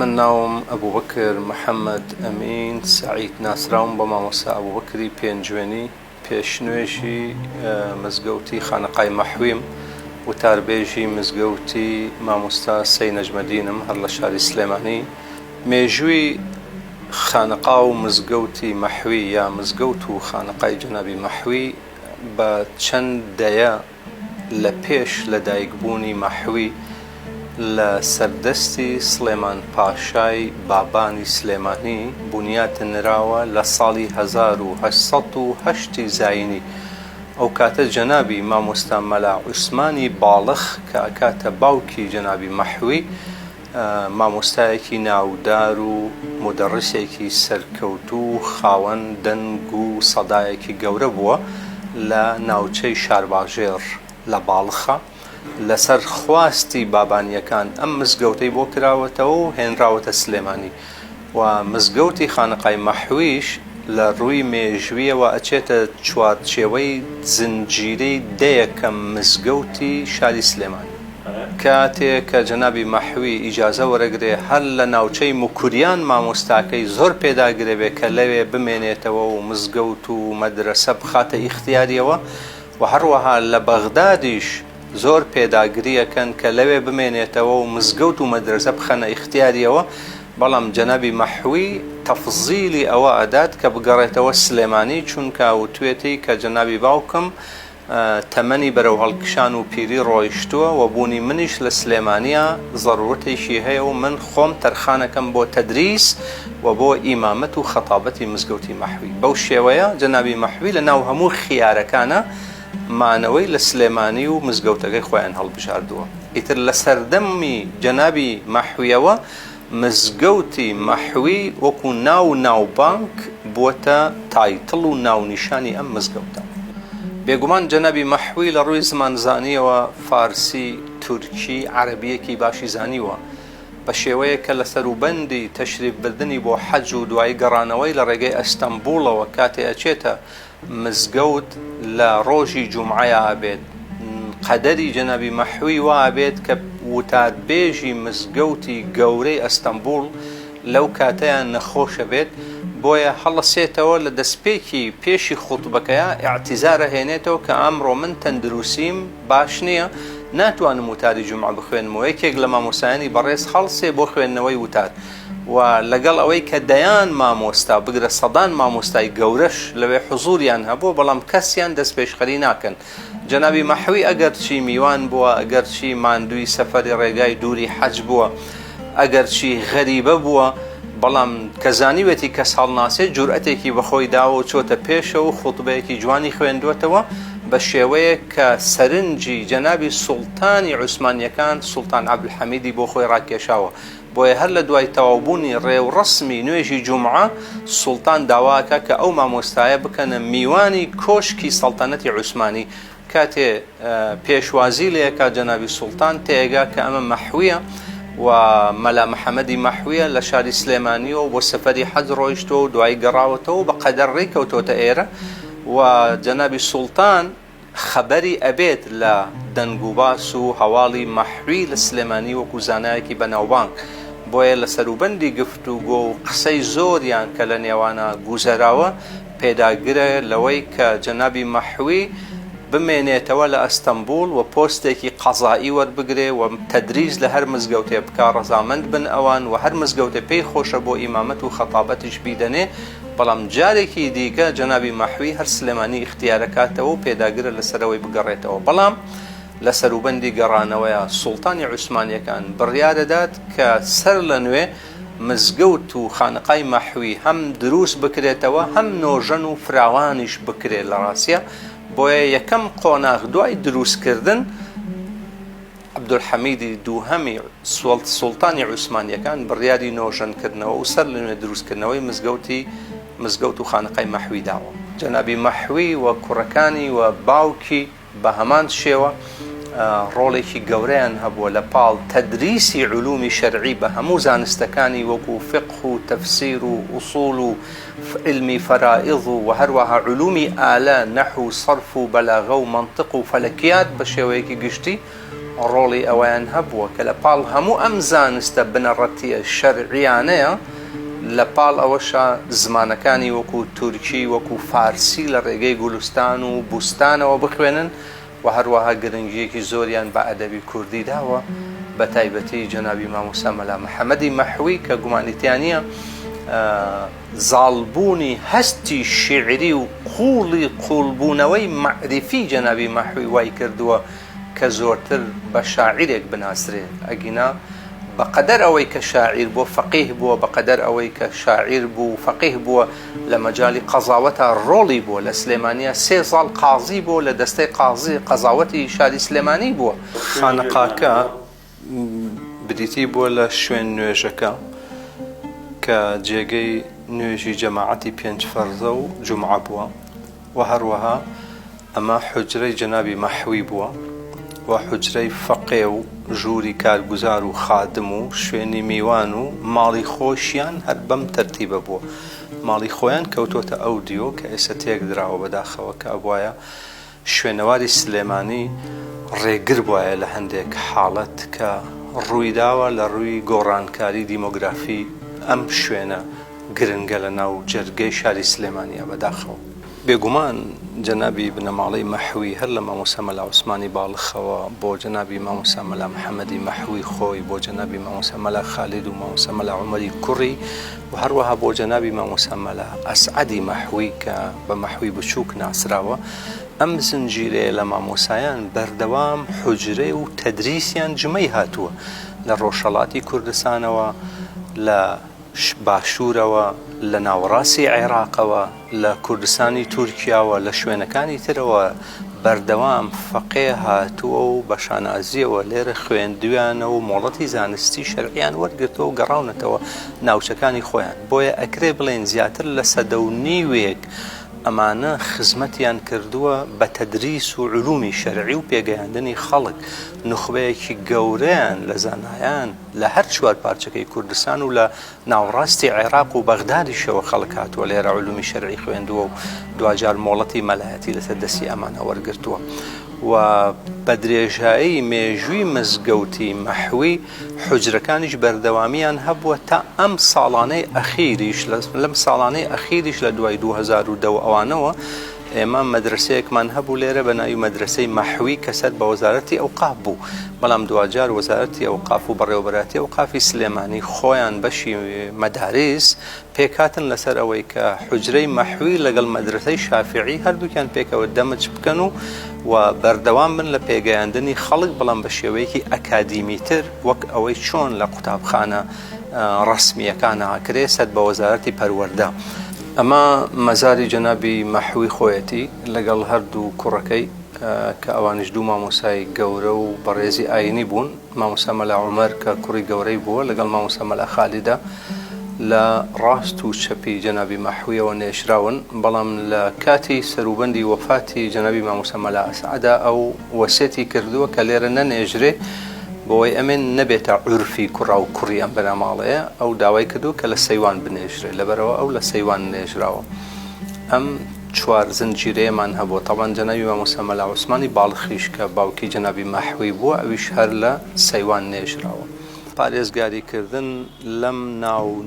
من ناوم أبو بكر محمد أمين سعيد ناسراوم بمامۆستا أبو بكري پێنجوێنی پێشنوێژی مزگەوتی خانقای مەحویم وتاربێژی مزگەوتی مامۆستا سەی نەجمەدینم هەر لە شاری سلێمانی. مێژووی خانقا و مزگەوتی مەحوی یا مزگەوت و خانقای جەنابی مەحوی بە چەند دەیە لە پێش لەدایکبوونی مەحوی لە سەردەستی سلێمان پاشای بابانی سلێمانی بنیاتە نراوە لە ساڵی 1880 زاینی. ئەو کاتە جەنابی مامۆستا مەلا عوسمانی باڵخ کە ئەکاتە باوکی جەنابی مەحوی مامۆستایەکی ناودار و مدەڕسێکی سەرکەوتوو و خاوەن دەنگ و سەدایەکی گەورە بووە لە ناوچەی شارباژێر لە باڵخە. لەسەر خواستی بابانیەکان ئەم مزگەوتەی بۆ کراوەتەوە و هێنراوەتە سلێمانی و مزگەوتی خانقای مەحویش لە ڕووی مێژوویەوە ئەچێتە چوارچێوەی زنجیرەی دەیەکەم مزگەوتی شاری سلێمانی. کاتێک کە جەنابی مەحوی ئیجازە وەرەگرێ هەر لە ناوچەی مکوریان مامۆستاکەی زۆر پێداگرێ بێ کە لەوێ بمێنێتەوە و مزگەوت و مەدرسە بخاتە ئیختیاریەوە و هەروەها لە بەغدادیش زۆر پێداگریەکەن کە لەوێ بمێنێتەوە و مزگەوت و مەدرسە بخەنە ئیختیاریەوە. بەڵام جەنابی مەحوی تەفزیلی ئەوە ئەدات کە بگەڕێتەوە سلێمانی چونکە وتوێتی کە جەنابی باوکم تەمەنی بەرەو هەڵکشان و پیری ڕۆیشتووە و بوونی منیش لە سلێمانیە ضرورەتێکی هەیە و من خۆم تەرخانەکەم بۆ تەدریس و بۆ ئیمامەت و خەتابەتی مزگەوتی مەحوی. بەو شێوەیە جەنابی مەحوی لە ناو هەموو خیارەکانە مانەوەی لە سلێمانی و مزگەوتەکەی خۆیان هەڵبژاردووە. ئیتر لە سەردەمی جەنابی مەحویەوە مزگەوتی مەحوی وەکو ناوبانک بووەتە تایتڵ و ناونیشانی ئەم مزگەوتە. بێگومان جەنابی مەحوی لە ڕووی زمانزانیەوە فارسی، تورکی، عەرەبیەکی باشی زانیوە بە شێوەیە کە لە سەروبەندی تەشریف بردنی بۆ حەج و دوای گەڕانەوەی لە ڕێگەی ئەستەمبوڵەوە کاتێ ئەچێتە مزگەوت لە ڕۆژی جومعەیە ئابێت قەدەری جەنابی مەحوی وا ئابێت کە وتاربێژی مزگەوتی گەورەی ئەستەمبوڵ لەو کاتەیان نەخۆشە بێت بۆیە هەڵەسێتەوە لە دەستپێکی پێشی خوتبەکەیە ئیعتیزارە هێنێتەوە کە ئەمڕۆ من تەندروسیم باش نییە ناتوانم وتاری جومعە بخوێنمەوە. یەکێک لە مامۆستایانی بەڕێز هەڵسێ بۆ خوێندنەوەی وتار و لەگەڵ ئەوەی کە دەیان مامۆستا بگرە سەدان مامۆستای گەورەش لەوێ حوزوریان هەبووە بەڵام کەسیان دەست پێشخەری ناکەن. جەنابی مەحوی ئەگەر چی میوان بووە، ئەگەر چی ماندووی سەفەری ڕێگای دووری حەج بووە، ئەگەر چی غەریبە بووە، بەڵام کە زانیوێتی کەس هەڵناسێت جورئەتێکی بەخۆی داوە و چۆتە پێشە و خوتبەیەکی جوانی خوێندوێتەوە بە شێوەیە کە سەرنجی جەنابی سوڵتانی عوسمانیەکان سوڵتان عەبدولحەمیدی بۆ خۆی ڕاکێشاوە. بۆیە هەر لە دوای تەواوبوونی ڕێوڕەسمی نوێژی جومعە سوڵتان داواکە کە ئەو مامۆستایە بکەنە میوانی کۆشکی سەڵتەنەتی عوسمانی. کاتێ پێشوازی لەیەکا جەنابی سوڵتان تێگا کە ئەمە مەحویە و مەلا محەممەدی مەحویە لە شاری سلێمانیەوە بۆ سەفەری حەج ڕۆیشتەوە و دوای گەڕاوەتەوە بە قەدەر ڕێکەوتۆتە ئێرە و جەنابی سوڵتان خەبەری ئەبێت لە دەنگ و باس و هەواڵی مەحوی لە سلێمانی وەکو زانایەکی بەناوبانگ. بۆیە لە سەروبەندی گفتوگۆ و قسەی زۆریان کە لە نێوانە گوزەراوە پێداگرە لەوەی کە جەنابی مەحوی بمێنێتەوە لە ئەستەمبوڵ و پۆستێکی قەزایی وەربگرێ و تەدریس لە هەر مزگەوتێ بکە ڕەزامەند بن ئەوان و هەر مزگەوتێ پێی خۆشە بۆ ئیمامەت و خەتابەتیش بیدەنێ. بەڵام جارێکی دیکە جەنابی مەحوی هەر سلێمانی اختیارەکاتەوە و پێداگرە لەسەرەوەی بگەڕێتەوە. بەڵام لە سەروبەندی گەڕانەوەیە سوڵتانی عوسمانیەکان بڕیارەدات کە سەر لە نوێ مزگەوت و خانقای مەحوی هەم دروست بکرێتەوە هەم نۆژەن و فراوانیش بکرێت لە ڕاستیە. بۆیە یەکەم قۆناغ دوای دروستکردن عەبدولحەمیدی دووهەمی سوڵتانی عوسمانیەکان بڕیاری نۆژەنکردنەوە و سەر لە نوێ دروستکردنەوەی مزگەوت و خانقای مەحوی داوە. جەنابی مەحوی و کوڕەکانی و باوکی بە هەمان شێوە ڕۆڵێکی گەورەیان هەبووە لە پاڵ تەدریسی علومی شەرعی بە هەموو زانستەکانی وەکو فقه و تەفسیر و ئوسوڵ و علمی فەرائض و هەروەها علومی ئالە نەحو و سەرف و بەلاغە و مەنطق و فەلەکیات بە شێوەیەکی گشتی ڕۆڵی ئەویان هەبووە کە لە پاڵ هەموو ئەم زانستە بنەڕەتیە شەرعیانەیە لە پاڵ ئەوەشە زمانەکانی وەکو تورکی وەکو فارسی لە ڕێگەی گولستان و بوستانەوە بخوێنن و هەروەها گرنگیەکی زۆریان بە ئەدەبی کوردی داوە بە تایبەتی جەنابی مامۆستا مەلا محەممەدی مەحووی کە گومانیتیانە زاڵبوونی هەستی شیعری و قوڵی قوڵبوونەوەی معریفی جەنابی مەحووی وای کردووە کە زۆرتر بە شاعیرێک بناسرێت ئەگینا بەقەدەر ئەوەی کە شاعیر بووە فەقیه بووە بەقەدەر ئەوەی کە شاعیر بوو فەقیه بووە لە مەجای قەزاوەتە ڕۆڵی بووە لە سلێمانیە 3 ساڵ قازی بووە لە دەستەی قازی قەزاوەتی شاری سلێمانی بووە. خانقاکە بریتی بووە لە شوێن نوێژەکە کە جێگەی نوێژی جەماعەتی 5 فەرزە و جومعە بووە و هەروەها ئەمە حوجرەی جەنابی مەحووی بووە و حوجرەی فەقێ و ژووری کارگوزار و خادم و شوێنی میوان و ماڵی خۆشیان هەر بەم تەرتیبە بووە. ماڵی خۆیان کەوتۆتە ئەو دیۆ کە ئێستا تێک دراوە بەداخەوە کە ئەبوایە شوێنەواری سلێمانی ڕێگر بواە لە هەندێک حاڵەت کە ڕوویداوە لە ڕووی گۆڕانکاری دیمۆگرافی ئەم شوێنە گرنگە لە ناو جەرگەی شاری سلێمانیە بەداخەوە. بێگومان جەنابی بنەماڵەی مەحووی هەر لە مامۆستا مەلا عوسمانی باڵخەوە بۆ جەنابی مامۆستا مەلا محەممەدی مەحووی خۆی بۆ جەنابی مامۆستا مەلا خالید و مامۆستا مەلا عومەری کوڕی و هەروەها بۆ جەنابی مامۆستا مەلا ئەسعەدی مەحووی کە بە مەحووی بچووک ناسراوە ئەم زنجیرەیە لە مامۆسایان بەردەوام حوجرەی و تەدریسیان جمەی هاتووە لە ڕۆژهەڵاتی کوردستانەوە لە باشوورەوە لە ناوەڕاستی عێراقەوە لە کوردستانی تورکیاوە لە شوێنەکانی ترەوە بەردەوام فەقێ هاتووە و بە شانازیەوە لێرە خوێندویانە و مۆڵەتی زانستی شەرعیان وەرگرتەوە و گەڕاونەتەوە ناوچەکانی خۆیان بۆیە ئەکرێ بڵێن زیاتر لە 109 ئەمانە خزمەتیان کردووە بە تەدریس و علومی شەرعی و پێگەیاندنی خەڵک نخبەیەکی گەورەیان لە زانایان لە هەر چوار پارچەکەی کوردستان و لە ناوڕاستی عێراق و بەغدادیشەوە خەڵک هاتووە لێرە علومی شەرعی خوێندووە و دوجار مۆڵەتی مەلایەتی لەسەر دەستی ئەمانە وەرگرتووە و بە درێژایی مێژووی مزگەوتی مەحووی حوجرەکانیش بەردەوامیان هەبووە تا ئەم ساڵانەی ئەخیریش لەم ساڵانەی ئەخیریش لە دوای 2010 ئەوانەوە ئێمە مەدرسەیەکمان هەبوو لێرە بە ناوی مەدرسەی مەحووی کە سەر بە وەزارەتی ئەوقاف بوو بەڵام دوجار وەزارەتی ئەوقاف و بەڕێوەبەراتی ئەوقافی سلێمانی خۆیان بەشی مەدارس پێکاتن لەسەر ئەوەی کە حوجرەی مەحووی لەگەڵ مەدرسەی شافعی هەردووکیان پێکەوە دەمج بکەن و بەردەوام بن لە پێگەیاندنی خەڵک بەڵام بە شێوەیەکی ئەکادیمیتر وەک ئەوەی چۆن لە قوتابخانە ڕسمیەکان ئاکرێ سەد بە وەزارەتی پەروەردە. ئەمە مەزاری جەنابی مەحووی خۆیەتی لەگەڵ هەردوو کوڕەکەی کە ئەوانش دوو مامۆسای گەورە و بەڕێزی ئاینی بوون مامۆستا مەلا عومەر کە کوڕی گەورەی بووە لەگەڵ مامۆستا مەلا خالیدە لە ڕاست و چەپی جەنابی مەحوویەوە نێشراون بەڵام لە کاتی سەروبەندی وەفاتی جەنابی مامۆستا مەلا ئەسعەدا ئەو وەسێتی کردووە کە لێرە نەنێژرێ بۆی ئەمێن نەبێتە عورفی کوڕا و کوڕی ئەم بەناماڵەیە ئەو داوای کردو کە لە سەیوان بنێژرێ لەبەرەوە ئەو لە سەیوان نێژراوە. ئەم چوار زنجیرەیەمان هەبووە تەڵان جەنابی مامۆستا مەلا عوسمانی باڵخیش کە باوکی جەنابی مەحووی بووە ئەویش هەر لە سەیوان نێژراوە. پارێزگاریکردن لەم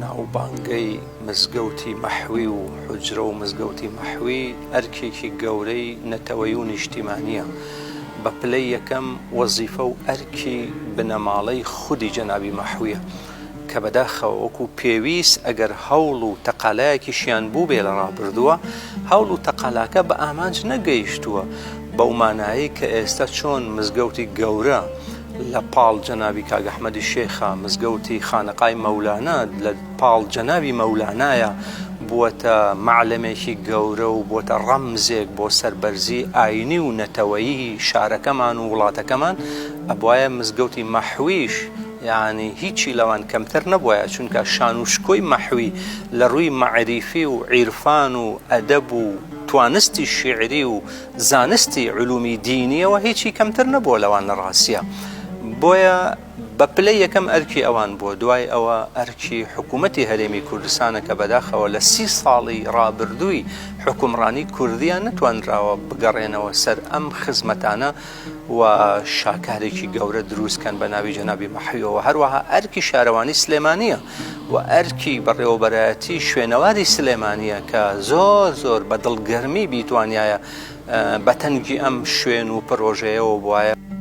ناوبانگەی مزگەوتی مەحووی و حوجرە و مزگەوتی مەحووی ئەرکێکی گەورەی نەتەوەی و نیشتیمانیە بە پلەی یەکەم وەزیفە و ئەرکی بنەماڵەی خودی جەنابی مەحوویە کە بەداخەوە وەکو پێویست ئەگەر هەوڵ و تەقالایەکیشیان بوو بێ لە ڕابردووە هەوڵ و تەقالاکە بە ئامانج نەگەیشتووە بەو مانایی کە ئێستا چۆن مزگەوتی گەورە لە پاڵ جەنابی کاگ ئەحمەدی شێخە مزگەوتی خانقای مەولانە لە پاڵ جەنابی مەولانایە بووەتە معلەمێکی گەورە و بووەتە ڕەمزێک بۆ سەربەرزی ئاینی و نەتەوەیی شارەکەمان و وڵاتەکەمان ئەبوایە مزگەوتی مەحوویش یعنی هیچی لەوان کەمتر نەبووە چونکە شانوشکۆی مەحووی لە ڕووی مەعریفی و عیرفان و ئەدەب و توانستی شیعری و زانستی علومی دینیەوە هیچی کەمتر نەبووە لەوان لە ڕاستیە بۆیە بە پلەی یەکەم ئەرکی ئەوان بووە، دوای ئەوە ئەرکی حکوومەتی هەرێمی کوردستانە کە بەداخەوە لە 30 ساڵی ڕابردووی حکومڕانی کوردیان نتوانراوە بگەڕێنەوە سەر ئەم خزمەتانە و شاکارێکی گەورە دروستکەن بە ناوی جەنابی مەحویەوە. هەروەها ئەرکی شارەوانی سلێمانیە و ئەرکی بەڕێوەبەرایەتی شوێنەواری سلێمانیە کە زۆر بە دڵگەرمی بیتوانایە بەتەنگی ئەم شوێن و پرۆژەیەوە بواە